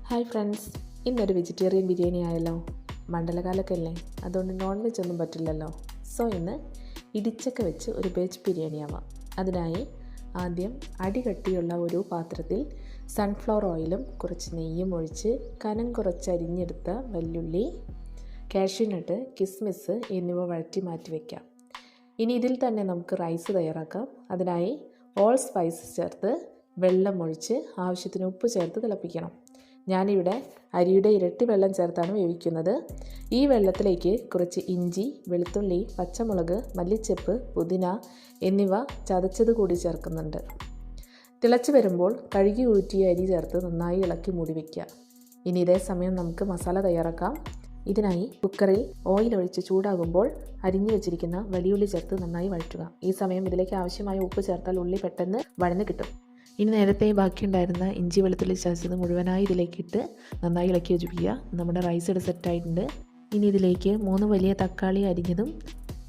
Hi friends, ഇന്നൊരു vegetarian biryani ആയല്ലോ. മണ്ഡലകാലമൊക്കെ അല്ലേ, അതുകൊണ്ട് നോൺ വെജ് ഒന്നും പറ്റില്ലല്ലോ. സോ ഇന്ന് ഇടിച്ചക്ക വെച്ച് ഒരു വെജ് ബിരിയാണി ആവാം. അതിനായി ആദ്യം അടികട്ടിയുള്ള ഒരു പാത്രത്തിൽ സൺഫ്ലവർ ഓയിലും കുറച്ച് നെയ്യും ഒഴിച്ച് കനം കുറച്ചരിഞ്ഞെടുത്ത വെല്ലുള്ളി, കാഷ്യൂനട്ട്, കിസ്മിസ് എന്നിവ വഴറ്റി മാറ്റി വയ്ക്കാം. ഇനി ഇതിൽ തന്നെ നമുക്ക് റൈസ് തയ്യാറാക്കാം. അതിനായി ഓൾ സ്പൈസസ് ചേർത്ത് വെള്ളം ഒഴിച്ച് ആവശ്യത്തിന് ഉപ്പ് ചേർത്ത് തിളപ്പിക്കണം. ഞാനിവിടെ അരിയുടെ ഇരട്ടി വെള്ളം ചേർത്താണ് വേവിക്കുന്നത്. ഈ വെള്ളത്തിലേക്ക് കുറച്ച് ഇഞ്ചി, വെളുത്തുള്ളി, പച്ചമുളക്, മല്ലിച്ചപ്പ്, പുതിന എന്നിവ ചതച്ചത് കൂടി ചേർക്കുന്നുണ്ട്. തിളച്ച് വരുമ്പോൾ കഴുകി ഊറ്റിയ അരി ചേർത്ത് നന്നായി ഇളക്കി മൂടി വയ്ക്കുക. ഇനി ഇതേ സമയം നമുക്ക് മസാല തയ്യാറാക്കാം. ഇതിനായി കുക്കറിൽ ഓയിൽ ഒഴിച്ച് ചൂടാകുമ്പോൾ അരിഞ്ഞു വെച്ചിരിക്കുന്ന വലിയുള്ളി ചേർത്ത് നന്നായി വഴറ്റുക. ഈ സമയം ഇതിലേക്ക് ആവശ്യമായ ഉപ്പ് ചേർത്താൽ ഉള്ളി പെട്ടെന്ന് വഴന്ന് കിട്ടും. ഇനി നേരത്തെ ബാക്കിയുണ്ടായിരുന്ന ഇഞ്ചി വെളുത്തുള്ളി ചതച്ചത് മുഴുവനായി ഇതിലേക്കിട്ട് നന്നായി ഇളക്കി യോജിപ്പിക്കുക. നമ്മുടെ റൈസ് ഇവിടെ സെറ്റായിട്ടുണ്ട്. ഇനി ഇതിലേക്ക് 3 വലിയ തക്കാളി അരിഞ്ഞതും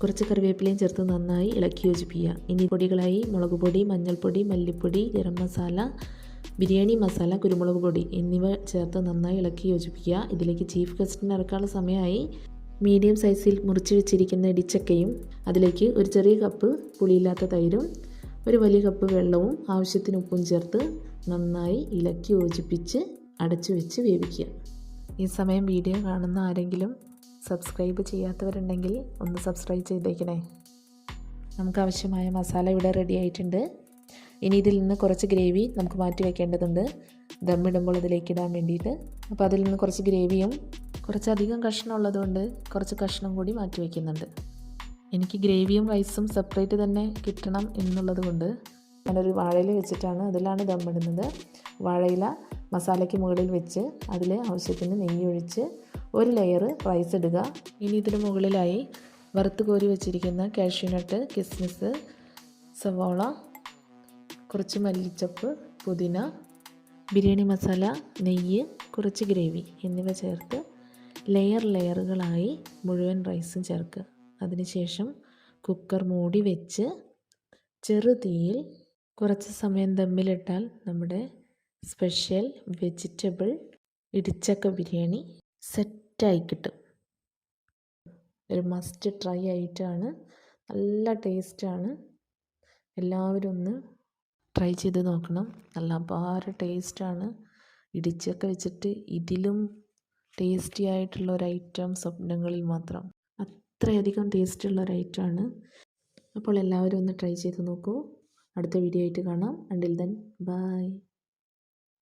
കുറച്ച് കറിവേപ്പിലയും ചേർത്ത് നന്നായി ഇളക്കി യോജിപ്പിക്കുക. ഇനി പൊടികളായി മുളക് പൊടി, മഞ്ഞൾപ്പൊടി, മല്ലിപ്പൊടി, ഗരം മസാല, ബിരിയാണി മസാല, കുരുമുളക് പൊടി എന്നിവ ചേർത്ത് നന്നായി ഇളക്കി യോജിപ്പിക്കുക. ഇതിലേക്ക് ചീഫ് ഗസ്റ്റിന് ഇറക്കാനുള്ള സമയമായി. മീഡിയം സൈസിൽ മുറിച്ച് വെച്ചിരിക്കുന്ന ഇടിച്ചക്കയും അതിലേക്ക് ഒരു ചെറിയ കപ്പ് പുളിയില്ലാത്ത തൈരും ഒരു വലിയ കപ്പ് വെള്ളവും ആവശ്യത്തിന് ഉപ്പും ചേർത്ത് നന്നായി ഇളക്കി യോജിപ്പിച്ച് അടച്ചു വെച്ച് വേവിക്കുക. ഈ സമയം വീഡിയോ കാണുന്ന ആരെങ്കിലും സബ്സ്ക്രൈബ് ചെയ്യാത്തവരുണ്ടെങ്കിൽ ഒന്ന് സബ്സ്ക്രൈബ് ചെയ്തേക്കണേ. നമുക്ക് ആവശ്യമായ മസാല ഇവിടെ റെഡി ആയിട്ടുണ്ട്. ഇനി ഇതിൽ നിന്ന് കുറച്ച് ഗ്രേവി നമുക്ക് മാറ്റി വയ്ക്കേണ്ടതുണ്ട്, ദമ്മിടുമ്പോൾ അതിലേക്ക് ഇടാൻ വേണ്ടിയിട്ട്. അപ്പോൾ അതിൽ നിന്ന് കുറച്ച് ഗ്രേവിയും കുറച്ചധികം കഷ്ണം ഉള്ളതുകൊണ്ട് കുറച്ച് കഷ്ണം കൂടി മാറ്റി വയ്ക്കുന്നുണ്ട്. എനിക്ക് ഗ്രേവിയും റൈസും സെപ്പറേറ്റ് തന്നെ കിട്ടണം എന്നുള്ളത് കൊണ്ട് ഞാനൊരു വാഴയില വെച്ചിട്ടാണ് അതിലാണ് ദമ്മിടുന്നത്. വാഴയില മസാലയ്ക്ക് മുകളിൽ വെച്ച് അതിൽ ആവശ്യത്തിന് നെയ്യ് ഒഴിച്ച് ഒരു ലെയർ റൈസ് ഇടുക. ഇനി ഇതിന് മുകളിലായി വറുത്ത് കോരി വെച്ചിരിക്കുന്ന കാഷ്യൂനട്ട്, കിസ്മിസ്, സവോള, കുറച്ച് മല്ലിച്ചപ്പ്, പുതിന, ബിരിയാണി മസാല, നെയ്യ്, കുറച്ച് ഗ്രേവി എന്നിവ ചേർത്ത് ലെയറുകളായി മുഴുവൻ റൈസും ചേർക്കുക. അതിനുശേഷം കുക്കർ മൂടി വെച്ച് ചെറുതീയിൽ കുറച്ച് സമയം ദമ്മിലിട്ടാൽ നമ്മുടെ സ്പെഷ്യൽ വെജിറ്റബിൾ ഇടിച്ചക്ക ബിരിയാണി സെറ്റായി കിട്ടും. ഒരു മസ്റ്റ് ട്രൈ ആയിട്ടാണ്, നല്ല ടേസ്റ്റാണ്. എല്ലാവരും ഒന്ന് ട്രൈ ചെയ്ത് നോക്കണം. നല്ല അപാര ടേസ്റ്റാണ്. ഇടിച്ചക്ക വെച്ചിട്ട് ഇതിലും ടേസ്റ്റി ആയിട്ടുള്ള ഒരു ഐറ്റം സ്വപ്നങ്ങളിൽ മാത്രം. അത്രയധികം ടേസ്റ്റുള്ള ഒരു ഐറ്റമാണ്. അപ്പോൾ എല്ലാവരും ഒന്ന് ട്രൈ ചെയ്ത് നോക്കൂ. അടുത്ത വീഡിയോ ആയിട്ട് കാണാം. Until then bye.